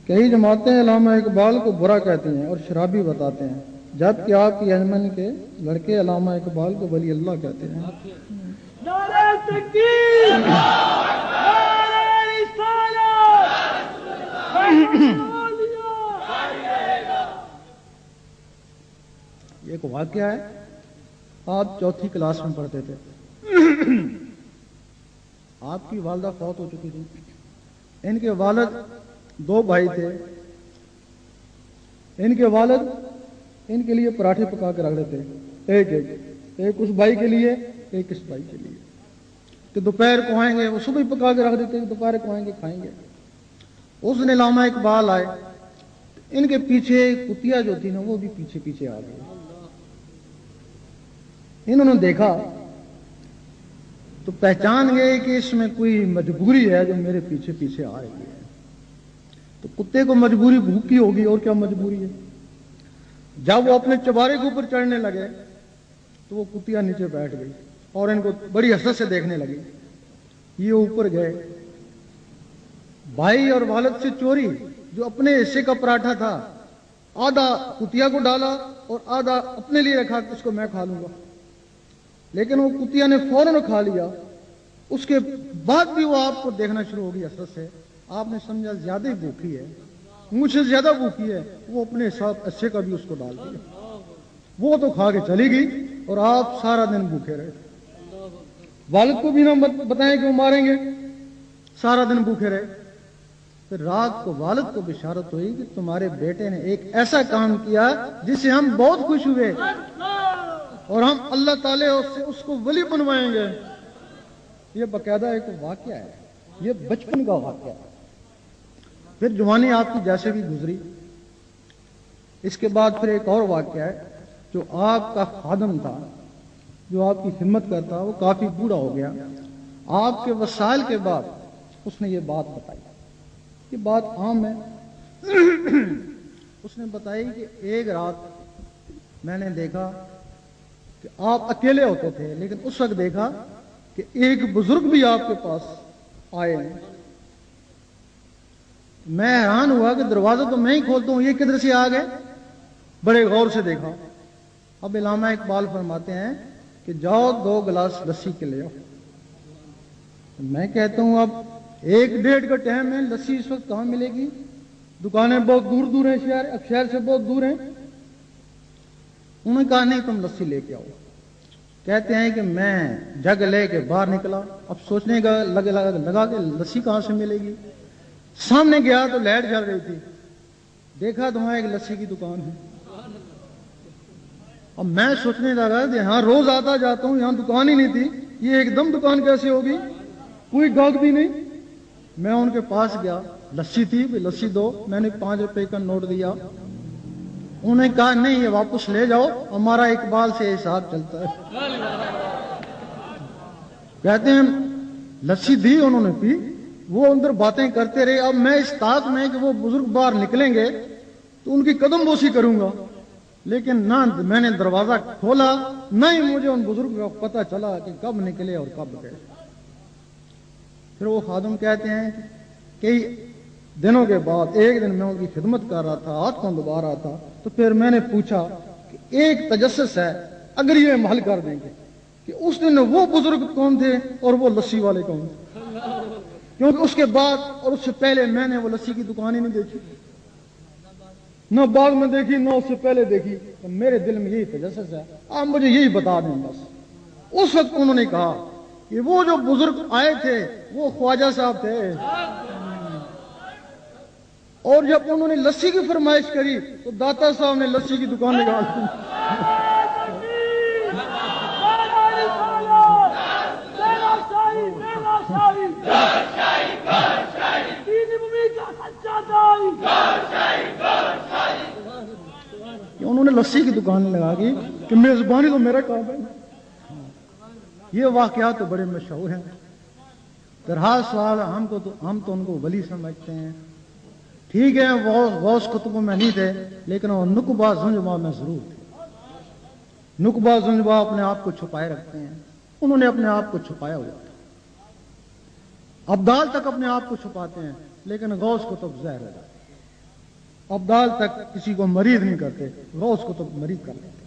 کئی جماعتیں علامہ اقبال کو برا کہتی ہیں اور شرابی بتاتے ہیں، جبکہ آپ کی انجمن کے لڑکے علامہ اقبال کو ولی اللہ کہتے ہیں۔ نعرہ تکبیر، نعرہ رسالت، یہ ایک واقعہ ہے، آپ چوتھی کلاس میں پڑھتے تھے، آپ کی والدہ فوت ہو چکی تھی، ان کے والد دو بھائی تھے، ان کے والد ان کے لیے پراٹھے پکا کے رکھ دیتے، ایک اس بھائی کے لیے، ایک اس بھائی کے لیے، کہ دوپہر کو آئیں گے وہ صبح پکا کے رکھ دیتے، دوپہر کو آئیں گے کھائیں گے۔ اس دن علامہ اقبال آئے، ان کے پیچھے کتیا جو تھی نا وہ بھی پیچھے پیچھے آ گئی۔ انہوں نے دیکھا تو پہچان گئے کہ اس میں کوئی مجبوری ہے جو میرے پیچھے پیچھے آ رہی ہے۔ تو کتے کو مجبوری بھوک کی ہوگی، اور کیا مجبوری ہے۔ جب وہ اپنے چبارے کے اوپر چڑھنے لگے تو وہ کتیا نیچے بیٹھ گئی اور ان کو بڑی حسرت سے دیکھنے لگی۔ یہ اوپر گئے، بھائی اور والد سے چوری، جو اپنے حصے کا پراٹھا تھا آدھا کتیا کو ڈالا اور آدھا اپنے لیے رکھا کہ اس کو میں کھا لوں گا، لیکن وہ کتیا نے فوراً کھا لیا۔ اس کے بعد بھی وہ آپ کو دیکھنا شروع ہوگی حسرت سے، آپ نے سمجھا زیادہ ہی بھوکی ہے، مجھ سے زیادہ بھوکی ہے، وہ اپنے ساتھ حصے کا بھی اس کو ڈال دیا۔ وہ تو کھا کے چلی گئی اور آپ سارا دن بھوکے رہے۔ والد کو بھی نہ بتائیں کہ وہ ماریں گے، سارا دن بھوکے رہے۔ پھر رات کو والد کو بشارت ہوئی کہ تمہارے بیٹے نے ایک ایسا کام کیا جس سے ہم بہت خوش ہوئے اور ہم اللہ تعالیٰ سے اس کو ولی بنوائیں گے۔ یہ باقاعدہ ایک واقعہ ہے، یہ بچپن کا واقعہ ہے۔ پھر جوانی آپ کی جیسے بھی گزری، اس کے بعد پھر ایک اور واقعہ ہے، جو آپ کا خادم تھا، جو آپ کی خدمت کرتا، وہ کافی بوڑھا ہو گیا۔ آپ کے وسائل کے بعد اس نے یہ بات بتائی، یہ بات عام ہے۔ اس نے بتائی کہ ایک رات میں نے دیکھا کہ آپ اکیلے ہوتے تھے، لیکن اس وقت دیکھا کہ ایک بزرگ بھی آپ کے پاس آئے ہیں۔ میں حیران ہوا کہ دروازہ تو میں ہی کھولتا ہوں، یہ کدھر سے آ گئے؟ بڑے غور سے دیکھا۔ اب علامہ اقبال فرماتے ہیں کہ جاؤ 2 گلاس لسی کے لے آؤ۔ میں کہتا ہوں اب 1-1.5 کا ٹائم ہے، لسی اس وقت کہاں ملے گی؟ دکانیں بہت دور دور ہیں، شہر سے بہت دور ہیں۔ انہوں نے کہا نہیں، تم لسی لے کے آؤ۔ کہتے ہیں کہ میں جگ لے کے باہر نکلا، اب سوچنے کا لگا کہ لسی کہاں سے ملے گی۔ سامنے گیا تو لائٹ جل رہی تھی، دیکھا تو وہاں ایک لسی کی دکان ہے۔ اب میں سوچنے لگا کہ ہاں روز آتا جاتا ہوں، یہاں دکان ہی نہیں تھی، یہ ایک دم دکان کیسے ہوگی؟ کوئی گاہک بھی نہیں۔ میں ان کے پاس گیا، لسی تھی، لسی دو۔ میں نے 5 روپے کا نوٹ دیا۔ انہوں نے کہا نہیں، یہ واپس لے جاؤ، ہمارا اقبال سے حساب چلتا ہے۔ کہتے ہیں لسی دی، انہوں نے پی، وہ اندر باتیں کرتے رہے۔ اب میں اس طاق میں کہ وہ بزرگ باہر نکلیں گے تو ان کی قدم بوسی کروں گا، لیکن نہ میں نے دروازہ کھولا، نہ ہی مجھے ان بزرگ کا پتہ چلا کہ کب نکلے اور کب گئے۔ پھر وہ خادم کہتے ہیں کئی دنوں کے بعد ایک دن میں ان کی خدمت کر رہا تھا، ہاتھ کو دبا رہا تھا، تو پھر میں نے پوچھا کہ ایک تجسس ہے، اگر یہ محل کر دیں گے کہ اس دن وہ بزرگ کون تھے اور وہ لسی والے کون تھے، کیونکہ اس کے بعد اور اس سے پہلے میں نے وہ لسی کی دکان ہی نہیں دیکھی، نہ بعد میں دیکھی نہ اس سے پہلے دیکھی۔ تو میرے دل میں یہی تجسس ہے، آپ مجھے یہی بتا دیں بس۔ اس وقت انہوں نے کہا کہ وہ جو بزرگ آئے تھے وہ خواجہ صاحب تھے، اور جب انہوں نے لسی کی فرمائش کری تو داتا صاحب نے لسی کی دکان نکال دی۔ انہوں نے لسی کی دکان لگا دی کہ میزبانی تو میرا کام ہے۔ یہ واقعات تو بڑے مشہور ہیں۔ درحال سوال ہم تو ان کو ولی سمجھتے ہیں، ٹھیک ہے، غوث کتبوں میں نہیں تھے، لیکن وہ نقبہ زنجبہ میں ضرور تھے۔ نقبہ زنجبہ اپنے آپ کو چھپائے رکھتے ہیں، انہوں نے اپنے آپ کو چھپایا ہوا تھا۔ ابدال تک اپنے آپ کو چھپاتے ہیں، لیکن غوث کتب ظاہر ہو جاتے ہیں۔ ابدال تک کسی کو مریض نہیں کرتے، غوث کو تو مریض کر لیتے۔